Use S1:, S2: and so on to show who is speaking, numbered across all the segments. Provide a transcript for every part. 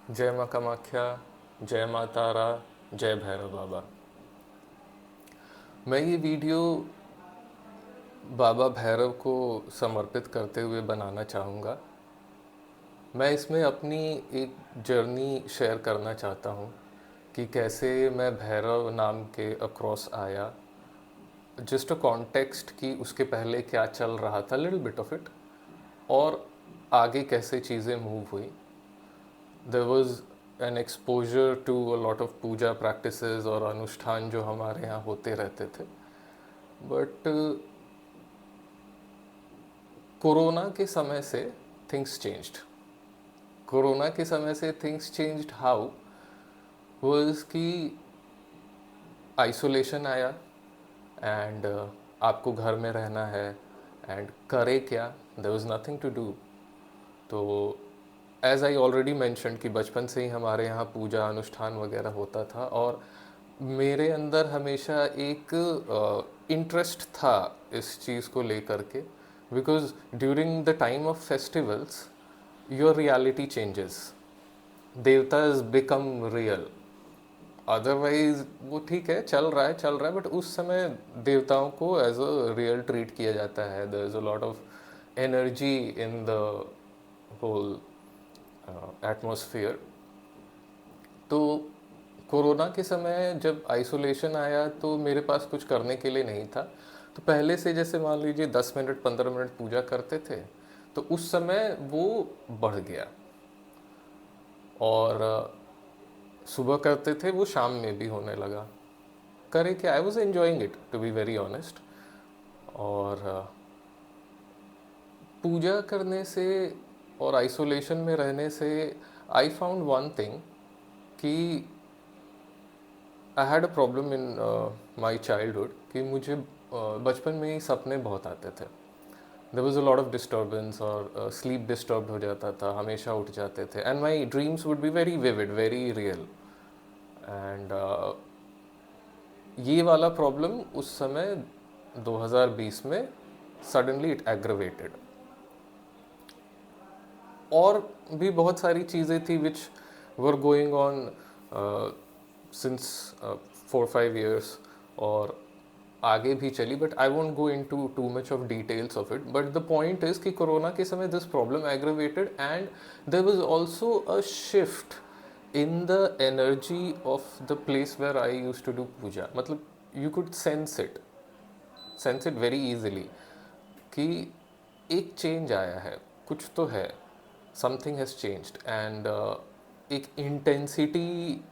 S1: जय माँ कामाख्या, जय माँ तारा, जय भैरव बाबा। मैं ये वीडियो बाबा भैरव को समर्पित करते हुए बनाना चाहूँगा। मैं इसमें अपनी एक जर्नी शेयर करना चाहता हूँ कि कैसे मैं भैरव नाम के अक्रॉस आया, जस्ट अ कॉन्टेक्स्ट कि उसके पहले क्या चल रहा था, लिटिल बिट ऑफ इट, और आगे कैसे चीज़ें मूव हुई। There was an exposure to a lot of puja practices और अनुष्ठान जो हमारे यहाँ होते रहते थे। बट कोरोना के समय से थिंग्स चेंज्ड। कोरोना के समय से थिंग्स चेंज्ड हाउ वाज कि आइसोलेशन आया एंड आपको घर में रहना है एंड करे क्या, there was nothing to do. तो एज आई ऑलरेडी मैंशन कि बचपन से ही हमारे यहाँ पूजा अनुष्ठान वगैरह होता था और मेरे अंदर हमेशा एक इंटरेस्ट था इस चीज़ को लेकर के, because during the time of festivals your reality changes, देवताज become real. Otherwise वो ठीक है, चल रहा है, बट उस समय देवताओं को एज अ रियल ट्रीट किया जाता है। There is a lot of energy in the whole atmosphere. तो कोरोना के समय जब आइसोलेशन आया तो मेरे पास कुछ करने के लिए नहीं था। तो पहले से जैसे मान लीजिए 10 मिनट 15 मिनट पूजा करते थे, तो उस समय वो बढ़ गया। और सुबह करते थे वो शाम में भी होने लगा। करे क्या, I was enjoying it to be very honest. और पूजा करने से और आइसोलेशन में रहने से आई फाउंड वन थिंग कि I had a problem in my childhood कि मुझे बचपन में ही सपने बहुत आते थे। There was a lot of disturbance और स्लीप डिस्टर्ब हो जाता था, हमेशा उठ जाते थे and my dreams would be very vivid, very real. And ये वाला प्रॉब्लम उस समय 2020 में सडनली इट एग्रवेटेड। और भी बहुत सारी चीज़ें थी which were going on since 4-5 years और आगे भी चली, but I won't go into too much of details of it. But the point is कि कोरोना के समय this problem aggravated and there was also a shift in the energy of the place where I use to do puja. मतलब you could sense it very easily कि एक change आया है, कुछ तो है, समथिंग हैज़ चेंज्ड। एंड एक intensity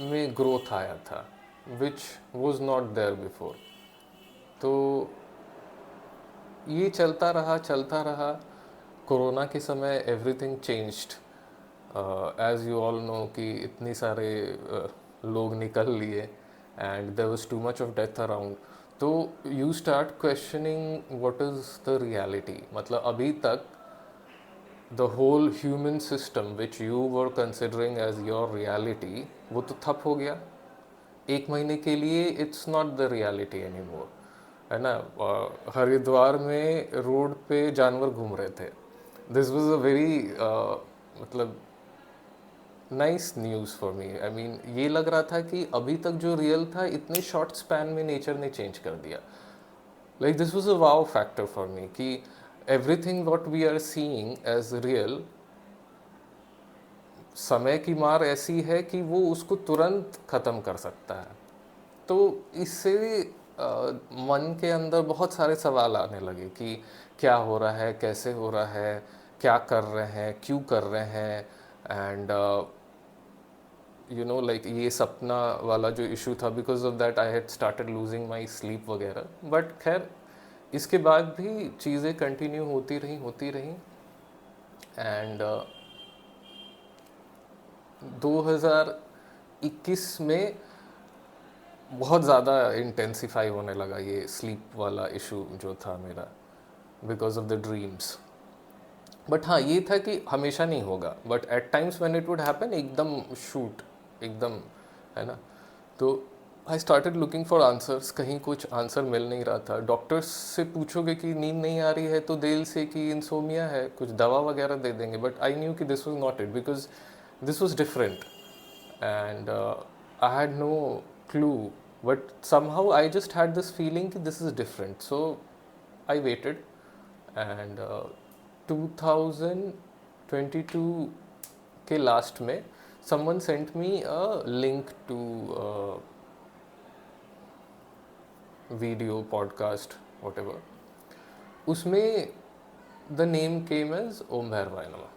S1: में ग्रोथ आया था which was not there before. तो ये चलता रहा। कोरोना के समय everything changed, as you all know कि इतने सारे लोग निकल लिए and there was too much of death around. तो you start questioning what is the reality. मतलब अभी तक the whole human system which you were considering as your reality वो तो ठप हो गया। एक महीने के लिए it's not the reality any more, है ना। हरिद्वार में रोड पे जानवर घूम रहे थे। दिस वॉज अ वेरी मतलब nice news for me. I mean ये लग रहा था कि अभी तक जो रियल था इतने शॉर्ट स्पैन में नेचर ने चेंज कर दिया। Like this was a wow factor for me कि everything what we are seeing as real, समय की मार ऐसी है कि वो उसको तुरंत ख़त्म कर सकता है। तो इससे मन के अंदर बहुत सारे सवाल आने लगे कि क्या हो रहा है, कैसे हो रहा है, क्या कर रहे हैं, क्यों कर रहे हैं। एंड यू नो लाइक ये सपना वाला जो इशू था, because of that I had started losing my sleep वगैरह। बट खैर इसके बाद भी चीज़ें कंटिन्यू होती रही। एंड 2021 में बहुत ज़्यादा इंटेंसिफाई होने लगा ये स्लीप वाला इशू जो था मेरा, because of the dreams. But हाँ ये था कि हमेशा नहीं होगा, but at times when it would happen एकदम शूट, एकदम, है ना। तो आई स्टार्टेड लुकिंग फॉर आंसर्स, कहीं कुछ आंसर मिल नहीं रहा था। डॉक्टर्स से पूछोगे कि नींद नहीं आ रही है तो दिल से कि इंसोमिया है, कुछ दवा वगैरह दे देंगे। बट आई न्यू कि this was not it, because this was different, and I had no clue, but somehow I just had this feeling that this is different. So I waited, and 2022 के last में someone sent me a link to video podcast whatever. उसमें the name came as Om Bhairavaaya Namah.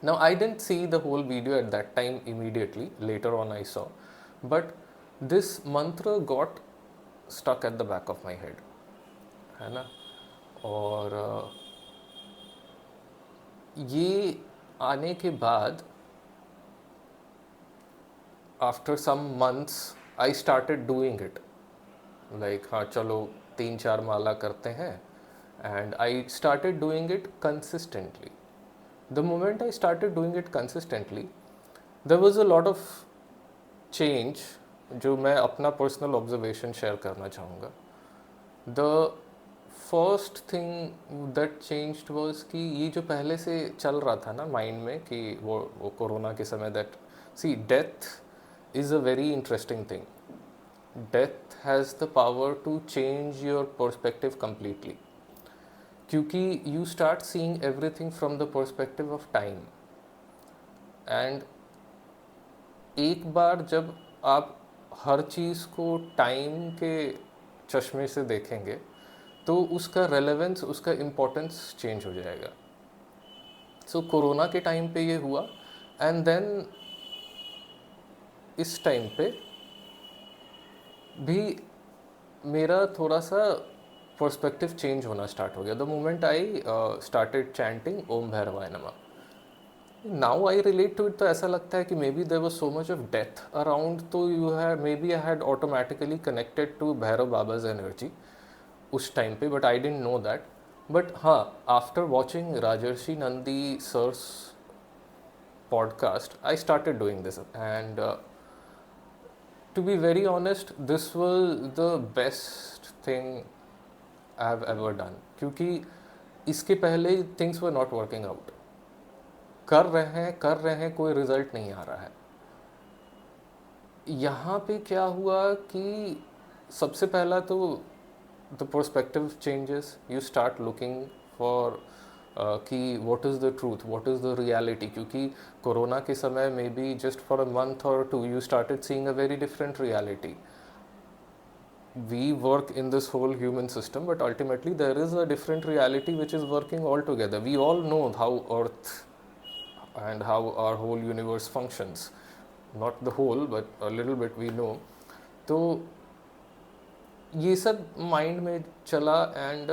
S1: Now I didn't see the whole video at that time immediately, later on I saw, but this mantra got stuck at the back of my head, है ना. और ये आने के बाद after some months I started doing it, like हाँ चलो 3-4 माला करते हैं, and I started doing it consistently. The moment I started doing it consistently there was a lot of change जो मैं अपना पर्सनल ऑब्जर्वेशन शेयर करना चाहूँगा. The first thing that changed was कि ये जो पहले से चल रहा था ना माइंड में कि वो कोरोना के समय, that see death is a very interesting thing. Death has the power to change your perspective completely, क्योंकि you start seeing everything from the perspective of time. And एक बार जब आप हर चीज़ को टाइम के चश्मे से देखेंगे तो उसका रेलेवेंस, उसका इम्पोर्टेंस चेंज हो जाएगा. सो कोरोना के टाइम पे ये हुआ, एंड देन इस टाइम पे भी मेरा थोड़ा सा पर्सपेक्टिव चेंज होना स्टार्ट हो गया. The moment I started chanting ओम भैरवाय नमः. Now I relate to it, तो ऐसा लगता है कि maybe there was so much of death around, तो you have maybe I had automatically connected to Bhairav Baba's energy उस टाइम पे, but I didn't know that. But हाँ, after watching Rajarshi Nandi sir's podcast I started doing this, and to be very honest this was the best thing I have ever done, क्योंकि इसके पहले things were not working out. कर रहे हैं कोई result नहीं आ रहा है. यहाँ पे क्या हुआ कि सबसे पहला तो the perspective changes. You start looking for कि what is the truth, what is the reality, क्योंकि कोरोना के समय maybe just for a month or two you started seeing a very different reality. We work in this whole human system, but ultimately there is a different reality which is working all together. We all know how Earth and how our whole universe functions. Not the whole, but a little bit we know. तो ये सब mind में चला, and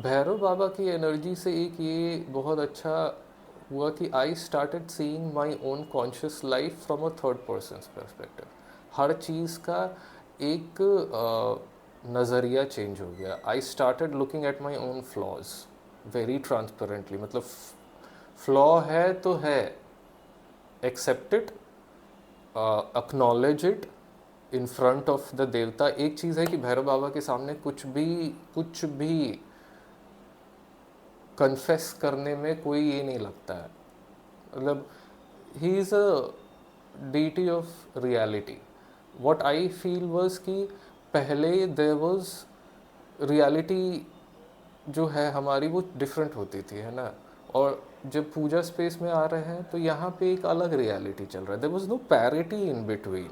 S1: Bhairav Baba की energy से एक ये बहुत अच्छा हुआ कि I started seeing my own conscious life from a third person's perspective. हर चीज़ का एक नज़रिया चेंज हो गया. I started looking at my own flaws very transparently. मतलब फ्लॉ है तो है, accept it, acknowledge it in front of the devta. एक चीज़ है कि भैरव बाबा के सामने कुछ भी कन्फेस करने में कोई ये नहीं लगता है. मतलब he is a deity of reality. What I feel was कि पहले देयर वाज रियलिटी जो है हमारी वो डिफरेंट होती थी, है ना. और जब पूजा स्पेस में आ रहे हैं तो यहाँ पे एक अलग रियलिटी चल रहा है. There was no parity in between,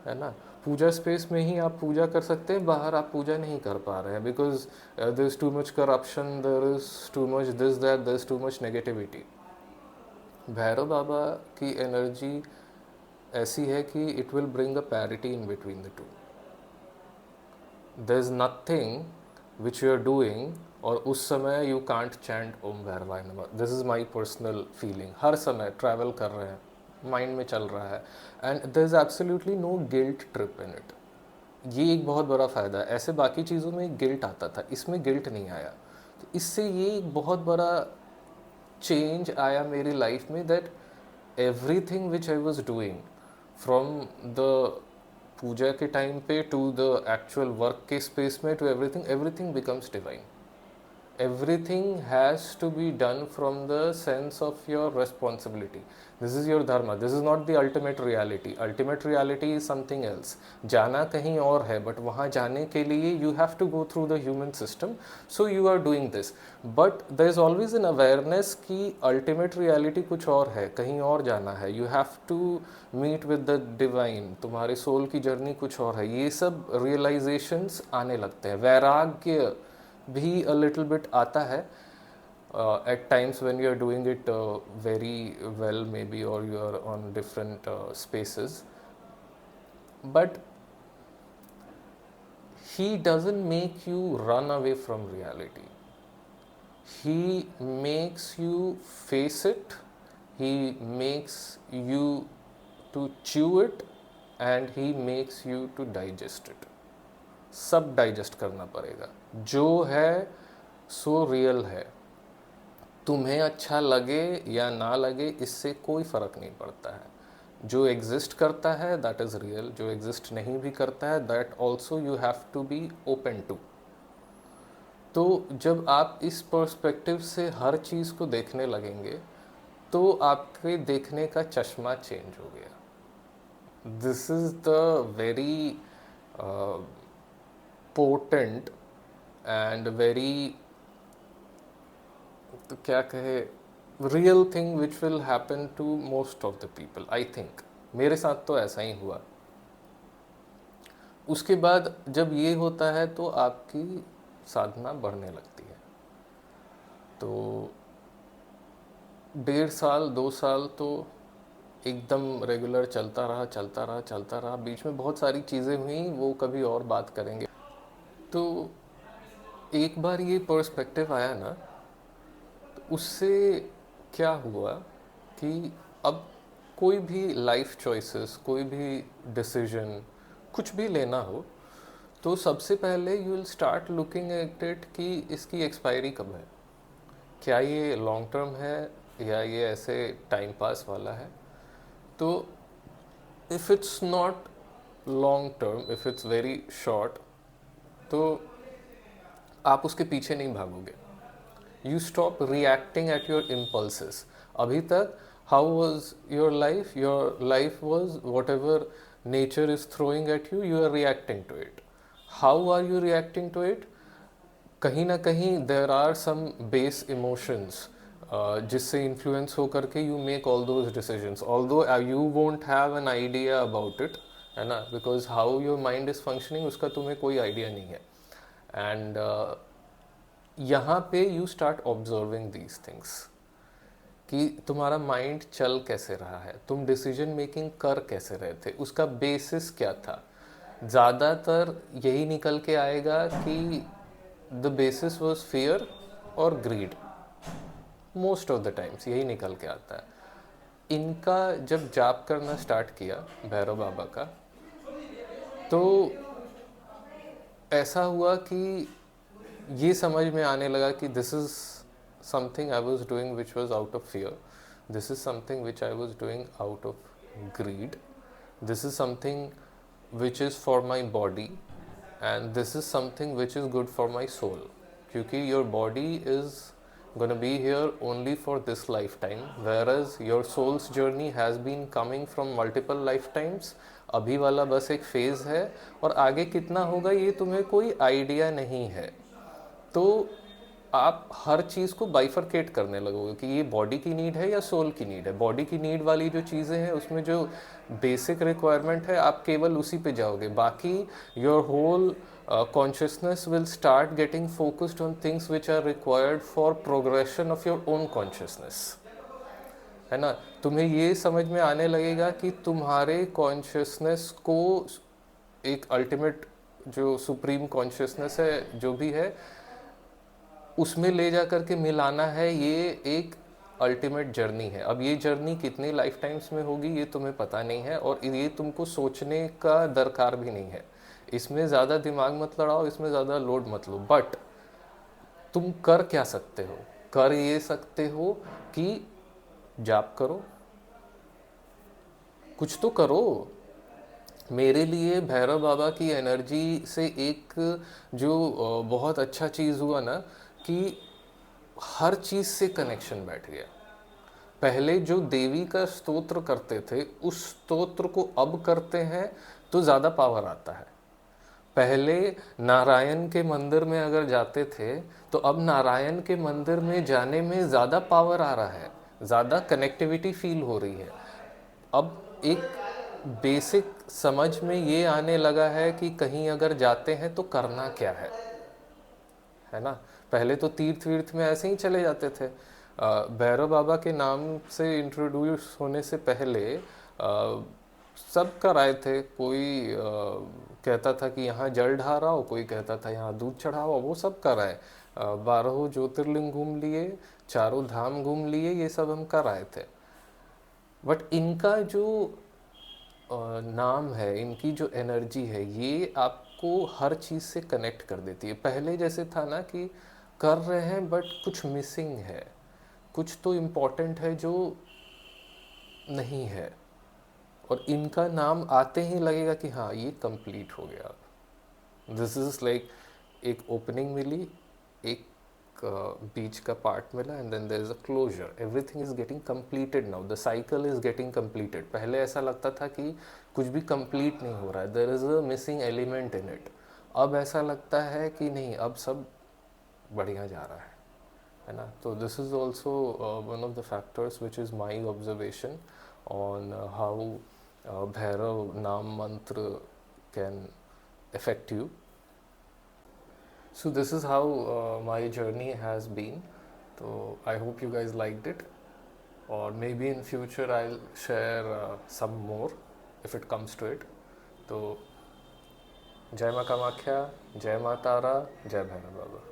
S1: है ना. पूजा स्पेस में ही आप पूजा कर सकते हैं, बाहर आप पूजा नहीं कर पा रहे हैं, because there is too much corruption, there is too much this that, there is too much negativity. Bhairav Baba की एनर्जी ऐसी है कि it will bring a parity in between the two. There is nothing which you are doing और उस समय you can't chant ओम भैरवाय नमः. This is my personal feeling. हर समय ट्रैवल कर रहे हैं, माइंड में चल रहा है, and there is absolutely no guilt trip in it. ये एक बहुत बड़ा फ़ायदा है. ऐसे बाकी चीज़ों में गिल्ट आता था, इसमें गिल्ट नहीं आया. तो इससे ये एक बहुत बड़ा चेंज आया मेरी लाइफ में, that everything which I was doing from the puja के टाइम पे टू द एक्चुअल वर्क के स्पेस में to everything becomes divine. Everything has to be done from the sense of your responsibility. This is your dharma. This is not the ultimate reality. Ultimate reality is something else. जाना कहीं और है, but वहाँ जाने के लिए you have to go through the human system. So you are doing this. But there is always an awareness कि ultimate reality कुछ और है, कहीं और जाना है. You have to meet with the divine. तुम्हारे soul की journey कुछ और है. ये सब realizations आने लगते हैं. वैराग्य भी a little bit आता है at times when you are doing it very well maybe, or you are on different spaces, but he doesn't make you run away from reality. He makes you face it, he makes you to chew it, and he makes you to digest it. सब digest करना पड़ेगा. जो है so real है. तुम्हें अच्छा लगे या ना लगे इससे कोई फ़र्क नहीं पड़ता है. जो एग्जिस्ट करता है दैट इज़ रियल. जो एग्जिस्ट नहीं भी करता है that also you have to be open to. तो जब आप इस पर्सपेक्टिव से हर चीज़ को देखने लगेंगे तो आपके देखने का चश्मा चेंज हो गया. This is the very potent and very, तो क्या कहे, real thing which will happen to most of the people. I think मेरे साथ तो ऐसा ही हुआ. उसके बाद जब ये होता है तो आपकी साधना बढ़ने लगती है. तो 1.5 साल 2 साल तो एकदम रेगुलर चलता रहा. बीच में बहुत सारी चीज़ें हुई, वो कभी और बात करेंगे. तो एक बार ये पर्सपेक्टिव आया ना, तो उससे क्या हुआ कि अब कोई भी लाइफ चॉइसेस, कोई भी डिसीजन, कुछ भी लेना हो तो सबसे पहले you will start looking at it कि इसकी एक्सपायरी कब है. क्या ये लॉन्ग टर्म है या ये ऐसे टाइम पास वाला है. तो if it's not long term, if it's very short, तो आप उसके पीछे नहीं भागोगे. You stop reacting at your impulses. अभी तक how was your life? Your life was whatever nature is throwing at you, you are reacting to it. How are you reacting to it? कहीं ना कहीं there are some base emotions जिससे influence हो करके you make all those decisions, although you won't have an idea about it, है ना, because how your mind is functioning उसका तुम्हें कोई आइडिया नहीं है. एंड यहाँ पे you start observing these things कि तुम्हारा माइंड चल कैसे रहा है, तुम डिसीजन मेकिंग कर कैसे रहे थे, उसका बेसिस क्या था. ज़्यादातर यही निकल के आएगा कि द बेसिस वॉज फियर और greed. Most of the times यही निकल के आता है. इनका जब जाप करना स्टार्ट किया भैरव बाबा का, तो ऐसा हुआ कि ये समझ में आने लगा कि this is something I was doing which was out of fear. This is something which I was doing out of greed. This is something which is for my body and this is something which is good for my soul. क्योंकि your body is gonna be here only for this lifetime, whereas your soul's journey has been coming from multiple lifetimes. अभी वाला बस एक phase है और आगे कितना होगा ये तुम्हें कोई आइडिया नहीं है. तो आप हर चीज़ को बाइफरकेट करने लगोगे कि ये बॉडी की नीड है या सोल की नीड है. बॉडी की नीड वाली जो चीज़ें हैं उसमें जो बेसिक रिक्वायरमेंट है आप केवल उसी पे जाओगे. बाकी your whole consciousness will start getting focused on things which are required for progression of your own consciousness, है ना. तुम्हें ये समझ में आने लगेगा कि तुम्हारे कॉन्शियसनेस को एक अल्टीमेट जो सुप्रीम कॉन्शियसनेस है जो भी है उसमें ले जा करके मिलाना है. ये एक अल्टीमेट जर्नी है. अब ये जर्नी कितनी लाइफ टाइम्स में होगी ये तुम्हें पता नहीं है और ये तुमको सोचने का दरकार भी नहीं है. इसमें ज़्यादा दिमाग मत लड़ाओ, इसमें ज़्यादा लोड मत लो. बट तुम कर क्या सकते हो? कर ये सकते हो कि जाप करो, कुछ तो करो. मेरे लिए भैरव बाबा की एनर्जी से एक जो बहुत अच्छा चीज़ हुआ ना कि हर चीज़ से कनेक्शन बैठ गया। पहले जो देवी का स्तोत्र करते थे उस स्तोत्र को अब करते हैं तो ज़्यादा पावर आता है। पहले नारायण के मंदिर में अगर जाते थे तो अब नारायण के मंदिर में जाने में ज़्यादा पावर आ रहा है, ज़्यादा कनेक्टिविटी फील हो रही है। अब एक बेसिक समझ में ये आने लगा है कि कहीं अगर जाते हैं तो करना क्या है ना। पहले तो तीर्थ वीर्थ में ऐसे ही चले जाते थे। भैरव बाबा के नाम से इंट्रोड्यूस होने से पहले सब कराए थे। कोई कहता था कि यहाँ जल ढाराओ, कोई कहता था यहाँ दूध चढ़ाओ, वो सब कराए। 12 ज्योतिर्लिंग घूम लिए, चारों धाम घूम लिए, ये सब हम कराए थे। बट इनका जो नाम है, इनकी जो एनर्जी है, ये आपको हर चीज़ से कनेक्ट कर देती है। पहले जैसे था ना कि कर रहे हैं बट कुछ मिसिंग है, कुछ तो इम्पोर्टेंट है जो नहीं है, और इनका नाम आते ही लगेगा कि हाँ ये कंप्लीट हो गया। दिस इज़ लाइक एक ओपनिंग मिली, एक बीच का पार्ट मिला, and then there is a closure. Everything is getting completed now, the cycle is getting completed. पहले ऐसा लगता था कि कुछ भी कंप्लीट नहीं हो रहा है, there is a missing element in it. अब ऐसा लगता है कि नहीं, अब सब बढ़िया जा रहा है ना। तो this is also one of the factors which is my observation on how Bhairav नाम मंत्र can affect you. So this is how my journey has been. So I hope you guys liked it, or maybe in future I'll share some more if it comes to it. तो जय माँ कामाख्या, जय माँ तारा, जय भैरव बाबा।